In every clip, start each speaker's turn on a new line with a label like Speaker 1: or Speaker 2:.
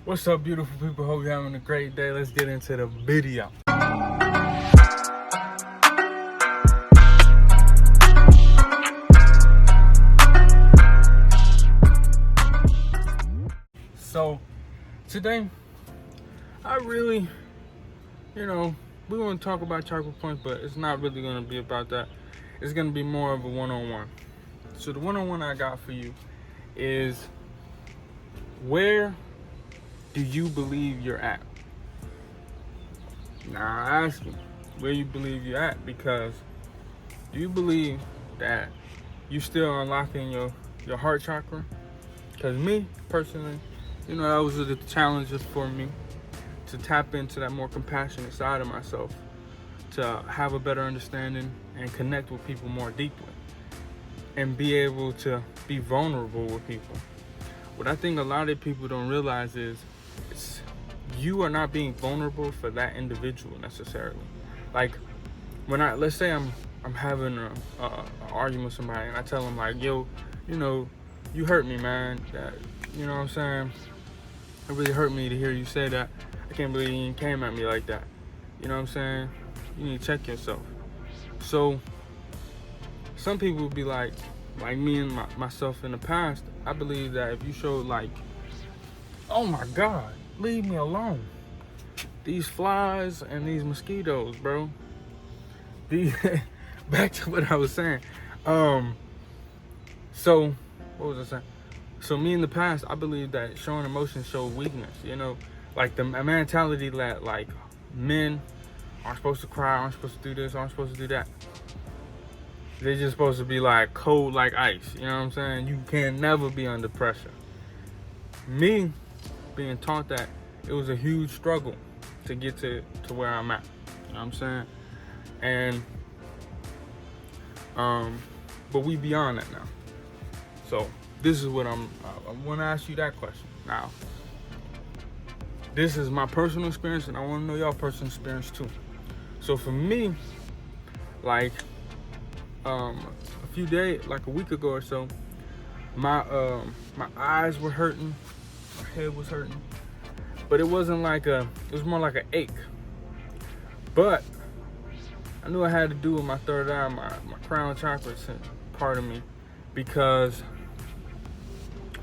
Speaker 1: What's up, beautiful people? Hope you're having a great day. Let's get into the video. So, today, I really, we want to talk about chocolate points, but it's not really going to be about that. It's going to be more of a one-on-one. So, the one-on-one I got for you is, where do you believe you're at? Now, I ask you, where you believe you're at, because do you believe that you still unlocking your heart chakra? Because me, personally, that was the challenges for me to tap into that more compassionate side of myself, to have a better understanding and connect with people more deeply, and be able to be vulnerable with people. What I think a lot of people don't realize is you are not being vulnerable for that individual necessarily. Like, let's say I'm having an argument with somebody, and I tell them like, yo, you hurt me, man. That, you know what I'm saying? It really hurt me to hear you say that. I can't believe you came at me like that. You know what I'm saying? You need to check yourself. So some people would be like me and myself in the past, I believe that if you showed like, oh my God, leave me alone. These flies and these mosquitoes, bro. Back to what I was saying. So what was I saying? So me in the past, I believe that showing emotion showed weakness. Like the mentality that like men aren't supposed to cry, aren't supposed to do this, aren't supposed to do that. They're just supposed to be like cold like ice. You know what I'm saying? You can never be under pressure. Me being taught that, it was a huge struggle to get to where I'm at. You know what I'm saying? And but we beyond that now. So this is what I want to ask you that question. Now, this is my personal experience, and I want to know your personal experience too. So for me, like a few days, like a week ago or so, my eyes were hurting, my head was hurting, but it wasn't like it was more like an ache. But I knew I had to do with my third eye, my crown chakra part of me, because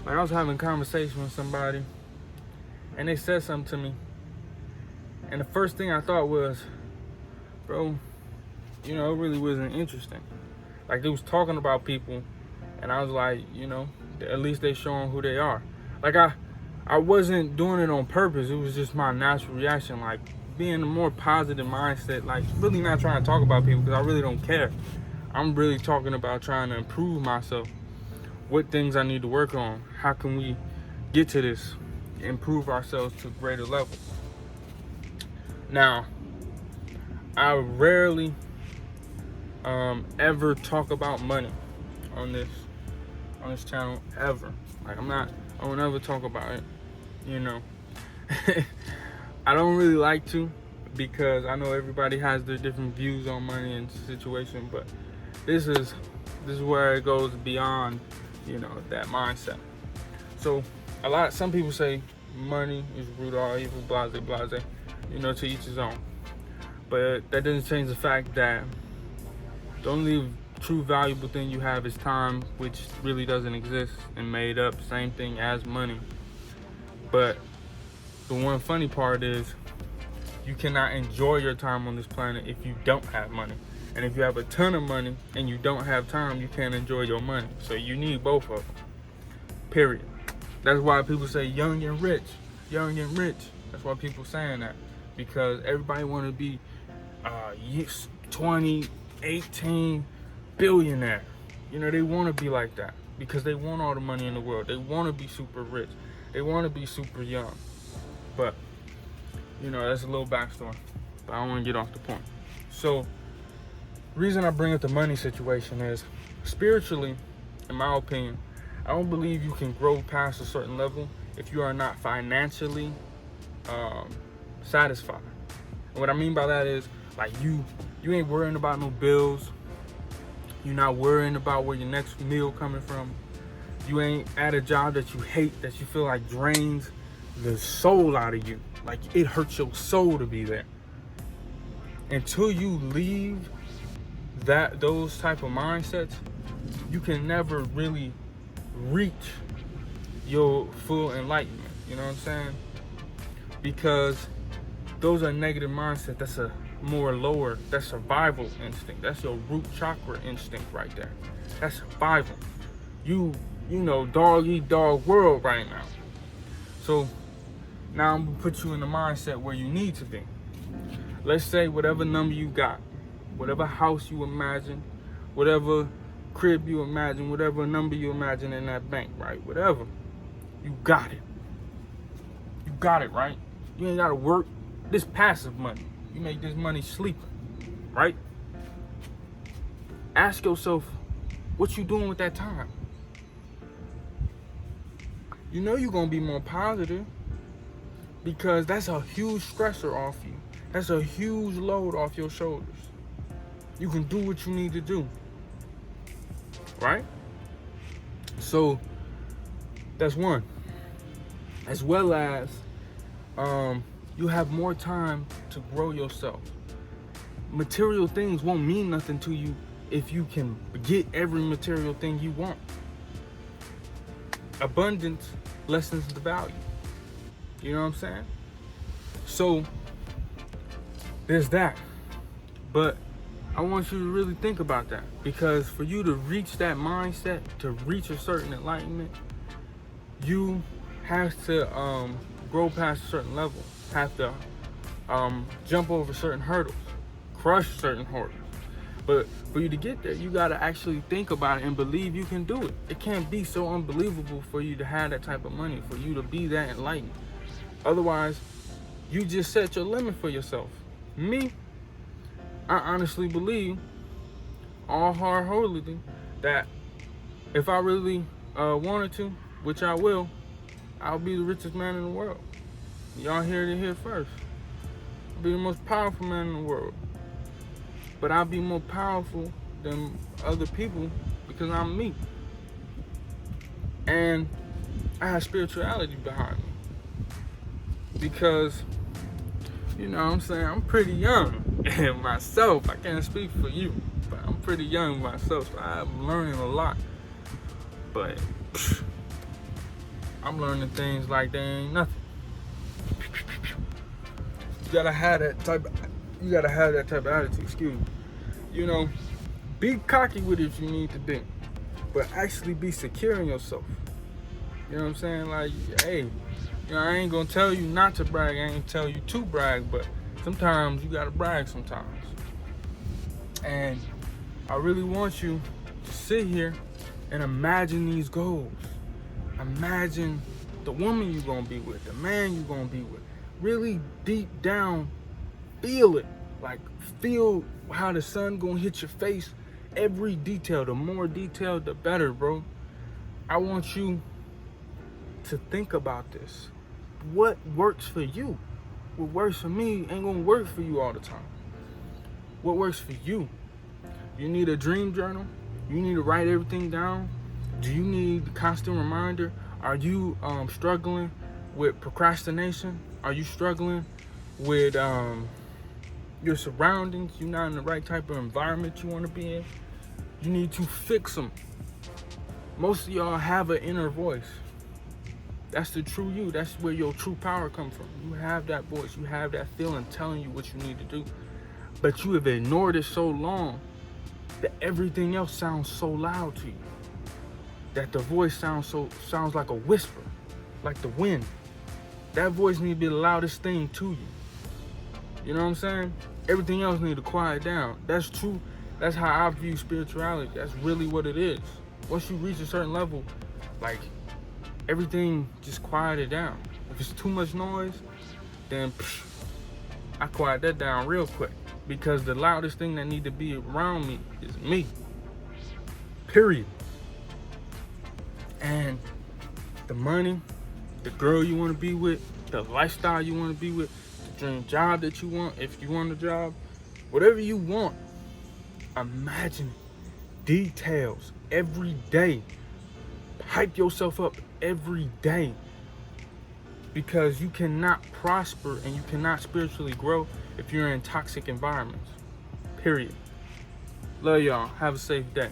Speaker 1: like I was having a conversation with somebody, and they said something to me, and the first thing I thought was, bro, it really wasn't interesting. Like, they was talking about people, and I was like, at least they showing who they are. Like, I wasn't doing it on purpose. It was just my natural reaction, like being a more positive mindset, like really not trying to talk about people because I really don't care. I'm really talking about trying to improve myself, what things I need to work on, how can we get to this, improve ourselves to a greater level. Now, I rarely ever talk about money on this channel, ever. Like, I won't ever talk about it, I don't really like to, because I know everybody has their different views on money and situation, but this is where it goes beyond, that mindset. So some people say money is root of all evil, blase, to each his own. But that doesn't change the fact that the only true valuable thing you have is time, which really doesn't exist and made up, same thing as money. But the one funny part is you cannot enjoy your time on this planet if you don't have money. And if you have a ton of money and you don't have time, you can't enjoy your money. So you need both of them, period. That's why people say young and rich. That's why people saying that, because everybody want to be 20, 18 billionaire. They want to be like that because they want all the money in the world. They want to be super rich. They want to be super young. But that's a little backstory, but I don't want to get off the point. So reason I bring up the money situation is, spiritually, in my opinion, I don't believe you can grow past a certain level if you are not financially satisfied. And what I mean by that is, like, you ain't worrying about no bills. You're not worrying about where your next meal coming from. You ain't at a job that you hate, that you feel like drains the soul out of you. Like, it hurts your soul to be there. Until you leave those type of mindsets, you can never really reach your full enlightenment. You know what I'm saying? Because those are negative mindset. That's a more lower, that's survival instinct. That's your root chakra instinct right there. That's survival. You know, dog eat dog world right now. So now I'm gonna put you in the mindset where you need to be. Let's say whatever number you got, whatever house you imagine, whatever crib you imagine, whatever number you imagine in that bank, right? Whatever. You got it. You got it, right? You ain't gotta work. This passive money. You make this money sleeping, right? Ask yourself, what you doing with that time? You know you're gonna be more positive, because that's a huge stressor off you. That's a huge load off your shoulders. You can do what you need to do, right? So that's one. As well as you have more time to grow yourself. Material things won't mean nothing to you if you can get every material thing you want. Abundance lessens the value. You know what I'm saying? So there's that. But I want you to really think about that, because for you to reach that mindset, to reach a certain enlightenment, you have to grow past a certain level, have to jump over certain hurdles, crush certain hurdles. But for you to get there, you gotta actually think about it and believe you can do it. It can't be so unbelievable for you to have that type of money, for you to be that enlightened. Otherwise, you just set your limit for yourself. Me, I honestly believe, all wholeheartedly, that if I really wanted to, which I will, I'll be the richest man in the world. Y'all heard it here first. I'll be the most powerful man in the world. But I'll be more powerful than other people because I'm me. And I have spirituality behind me. Because, you know what I'm saying, I'm pretty young myself. I can't speak for you, but I'm pretty young myself, so I'm learning a lot. But I'm learning things like they ain't nothing. You gotta have that type of attitude, excuse me. You know, be cocky with it if you need to be, but actually be secure in yourself. You know what I'm saying? Like, hey, you know, I ain't gonna tell you not to brag, I ain't gonna tell you to brag, but sometimes you gotta brag sometimes. And I really want you to sit here and imagine these goals. Imagine the woman you're gonna be with, the man you're gonna be with. Really deep down, feel it. Like, feel how the sun gonna hit your face. Every detail, the more detailed, the better, bro. I want you to think about this. What works for you? What works for me ain't gonna work for you all the time. What works for you? You need a dream journal? You need to write everything down? Do you need a constant reminder? Are you struggling with procrastination? Are you struggling with your surroundings? You're not in the right type of environment you want to be in? You need to fix them. Most of y'all have an inner voice. That's the true you. That's where your true power comes from. You have that voice. You have that feeling telling you what you need to do. But you have ignored it so long that everything else sounds so loud to you. That the voice sounds like a whisper, like the wind. That voice needs to be the loudest thing to you. You know what I'm saying? Everything else needs to quiet down. That's true. That's how I view spirituality. That's really what it is. Once you reach a certain level, like, everything just quieted down. If it's too much noise, then I quiet that down real quick. Because the loudest thing that need to be around me is me. Period. And the money, the girl you want to be with, the lifestyle you want to be with, the dream job that you want, if you want a job, whatever you want, imagine details every day. Hype yourself up every day. because you cannot prosper and you cannot spiritually grow if you're in toxic environments. Period. Love y'all. Have a safe day.